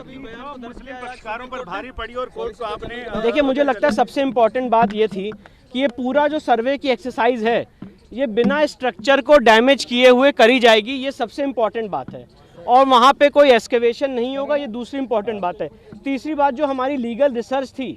मुस्लिम पक्षकारों पर भारी पड़ी और कोर्ट को आपने देखिए, मुझे लगता है सबसे इम्पोर्टेंट बात ये थी कि ये पूरा जो सर्वे की एक्सरसाइज है ये बिना स्ट्रक्चर को डैमेज किए हुए करी जाएगी, ये सबसे इम्पोर्टेंट बात है। और वहाँ पे कोई एक्सकेवेशन नहीं होगा, ये दूसरी इम्पोर्टेंट बात है। तीसरी बात, जो हमारी लीगल रिसर्च थी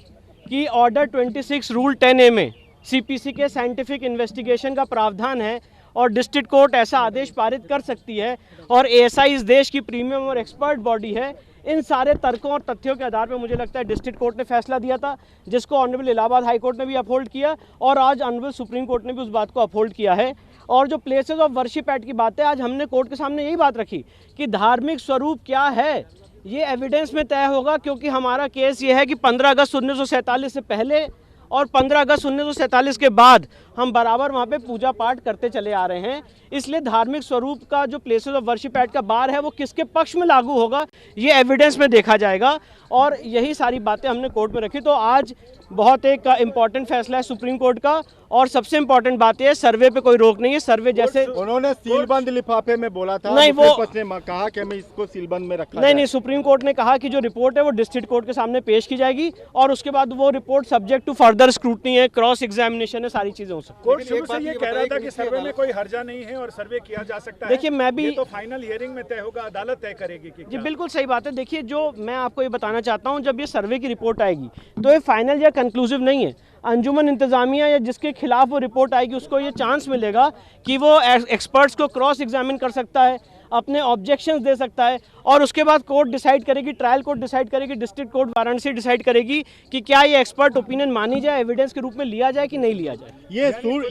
कि ऑर्डर 26 रूल 10A में CPC के साइंटिफिक इन्वेस्टिगेशन का प्रावधान है और डिस्ट्रिक्ट कोर्ट ऐसा आदेश पारित कर सकती है और ASI इस देश की प्रीमियम और एक्सपर्ट बॉडी है। इन सारे तर्कों और तथ्यों के आधार पर मुझे लगता है डिस्ट्रिक्ट कोर्ट ने फैसला दिया था, जिसको ऑनरेबल इलाहाबाद हाई कोर्ट ने भी अपहोल्ड किया और आज ऑनरेबल सुप्रीम कोर्ट ने भी उस बात को अपहोल्ड किया है। और जो प्लेसेस ऑफ वर्शिप एक्ट की बात है, आज हमने कोर्ट के सामने यही बात रखी कि धार्मिक स्वरूप क्या है ये एविडेंस में तय होगा, क्योंकि हमारा केस ये है कि 15 अगस्त 1947 से पहले और 15 अगस्त 1947 के बाद हम बराबर वहाँ पे पूजा पाठ करते चले आ रहे हैं। इसलिए धार्मिक स्वरूप का जो प्लेसेस ऑफ वर्शिप एक्ट का बार है वो किसके पक्ष में लागू होगा ये एविडेंस में देखा जाएगा और यही सारी बातें हमने कोर्ट में रखी। तो आज बहुत एक इम्पॉर्टेंट फैसला है सुप्रीम कोर्ट का और सबसे इम्पॉर्टेंट बात यह है सर्वे पे कोई रोक नहीं है। सर्वे जैसे उन्होंने सीलबंद लिफाफे में बोला था, नहीं, वो ने कहा कि हमें इसको सीलबंद में रखा नहीं, सुप्रीम कोर्ट ने कहा कि जो रिपोर्ट है वो डिस्ट्रिक्ट कोर्ट के सामने पेश की जाएगी और उसके बाद वो report subject to further scrutiny है, क्रॉस एग्जामिनेशन है, सारी चीजें हो सकती कोर्ट शुरू से ये कह रहा था कि सर्वे में कोई हर्जा नहीं है और सर्वे किया जा सकता है। देखिए, मैं भी तो फाइनल हियरिंग में तय होगा, अदालत तय करेगी कि जी बिल्कुल सही बात है। देखिए, जो मैं आपको ये बताना चाहता हूँ, जब ये सर्वे की रिपोर्ट आएगी तो ये फाइनल या कंक्लूसिव नहीं है। अंजुमन इंतजामिया या जिसके खिलाफ वो रिपोर्ट आएगी उसको ये चांस मिलेगा कि वो एक्सपर्ट्स को क्रॉस एग्जामिन कर सकता है, अपने ऑब्जेक्शंस दे सकता है और उसके बाद कोर्ट डिसाइड करेगी, ट्रायल कोर्ट डिसाइड करेगी, डिस्ट्रिक्ट कोर्ट वाराणसी डिसाइड करेगी कि क्या ये एक्सपर्ट ओपिनियन मानी जाए, एविडेंस के रूप में लिया जाए कि नहीं लिया जाए।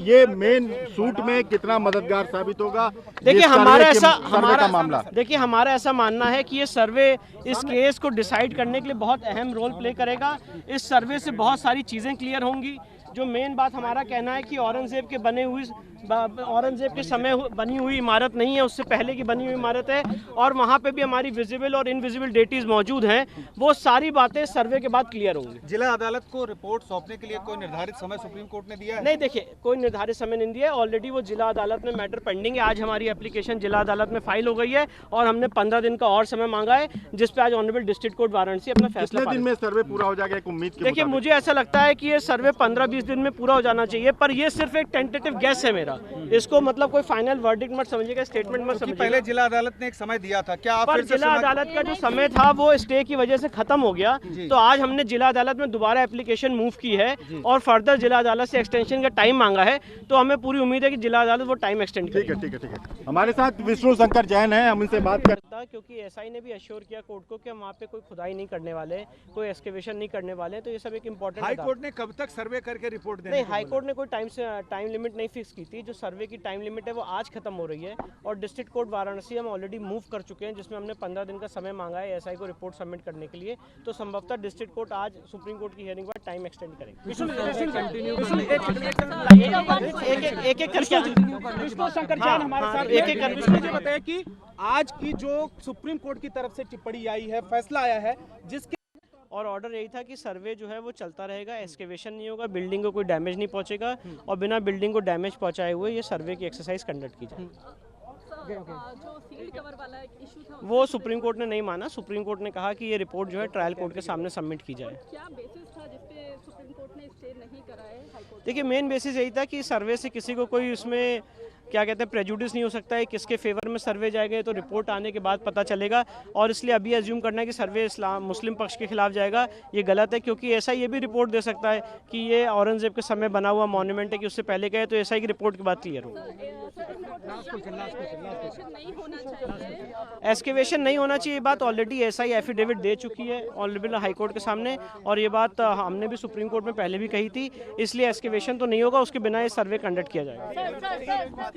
ये मेन सूट में कितना मददगार साबित होगा? देखिए, हमारा ऐसा मानना है कि ये सर्वे इस केस को डिसाइड करने के लिए बहुत अहम रोल प्ले करेगा। इस सर्वे से बहुत सारी चीज़ें क्लियर होंगी। जो मेन बात हमारा कहना है कि औरंगजेब के समय बनी हुई इमारत नहीं है, उससे पहले की बनी हुई इमारत है और वहाँ पे भी हमारी विजिबल और इनविजिबल डेटीज मौजूद हैं। वो सारी बातें सर्वे के बाद क्लियर होंगी। जिला अदालत को रिपोर्ट सौंपने के लिए कोई निर्धारित समय सुप्रीम कोर्ट ने दिया है? नहीं, देखिए, कोई निर्धारित समय नहीं दिया है। ऑलरेडी वो जिला अदालत में मैटर पेंडिंग है। आज हमारी एप्लीकेशन जिला अदालत में फाइल हो गई है और हमने 15 दिन का और समय मांगा है, जिस पे आज ऑनरेबल डिस्ट्रिक्ट कोर्ट वाराणसी अपना फैसला। कितने दिन में सर्वे पूरा हो जाएगा एक उम्मीद? देखिए, मुझे ऐसा लगता है कि ये सर्वे 15-20 दिन में पूरा हो जाना चाहिए, पर ये सिर्फ एक टेंटेटिव गेस है मेरा। इसको मतलब कोई फाइनल वर्डिक्ट मत समझिएगा, स्टेटमेंट मत समझिएगा। पहले जिला अदालत ने एक समय दिया था, क्या आप पर जिला अदालत का जो समय था वो स्टे की वजह से खत्म हो गया, तो आज हमने जिला अदालत में दोबारा एप्लीकेशन मूव की है और फर्दर जिला अदालत से एक्सटेंशन का टाइम मांगा है। तो हमें पूरी उम्मीद है कि जिला अदालत वो टाइम एक्सटेंड करेगी। ठीक है। हमारे साथ विष्णु शंकर जैन है, हम इनसे बात करते हैं। क्योंकि SI ने भी अश्योर किया कोर्ट को कि हम वहाँ पे कोई खुदाई नहीं करने वाले, कोई एक्सकेवेशन नहीं करने वाले, तो ये सब एक इम्पोर्टेंट। हाई कोर्ट ने कब तक सर्वे करके रिपोर्ट देने? नहीं, हाई कोर्ट ने कोई टाइम लिमिट नहीं फिक्स की थी। जो सर्वे की टाइम लिमिट है वो आज खत्म हो रही है और डिस्ट्रिक्ट कोर्ट वाराणसी हम ऑलरेडी मूव कर चुके हैं, जिसमें हमने 15 दिन का समय मांगा है SI को रिपोर्ट सबमिट करने के लिए। तो संभवतः डिस्ट्रिक्ट कोर्ट आज सुप्रीम कोर्ट की हियरिंग बाद टाइम एक्सटेंड करेगी। बताया कि आज की जो सुप्रीम कोर्ट की तरफ से टिप्पणी आई है, फैसला आया है, जिसके और ऑर्डर यही था कि सर्वे जो है वो चलता रहेगा, एक्सकेवेशन नहीं होगा, बिल्डिंग को कोई डैमेज नहीं पहुंचेगा और बिना बिल्डिंग को डैमेज पहुंचाए हुए ये सर्वे की एक्सरसाइज कंडक्ट की जाए। जो सील्ड कवर वाला इशू था वो सुप्रीम कोर्ट ने नहीं माना। सुप्रीम कोर्ट ने कहा कि ये रिपोर्ट जो है ट्रायल कोर्ट के सामने सबमिट की जाए। क्या बेसिस था जिसपे सुप्रीम कोर्ट ने स्टे नहीं करा है हाई कोर्ट? देखिए, मेन बेसिस यही था कि सर्वे से किसी को कोई उसमें क्या कहते हैं प्रेजुडिस नहीं हो सकता है, किसके फेवर में सर्वे जाएगा तो रिपोर्ट आने के बाद पता चलेगा। और इसलिए अभी अज्यूम करना है कि सर्वे मुस्लिम पक्ष के खिलाफ जाएगा, ये गलत है, क्योंकि ऐसा ये भी रिपोर्ट दे सकता है कि ये औरंगजेब के समय बना हुआ मॉन्यूमेंट है कि उससे पहले गए, तो ऐसा की रिपोर्ट के बाद क्लियर होगा। एक्सकेवेशन नहीं होना चाहिए, ये बात ऑलरेडी SI एफिडेविट दे चुकी है ऑनरेबल हाई कोर्ट के सामने और ये बात हमने भी सुप्रीम कोर्ट में पहले भी कही थी। इसलिए एक्सकेवेशन तो नहीं होगा, उसके बिना ये सर्वे कंडक्ट किया जाएगा।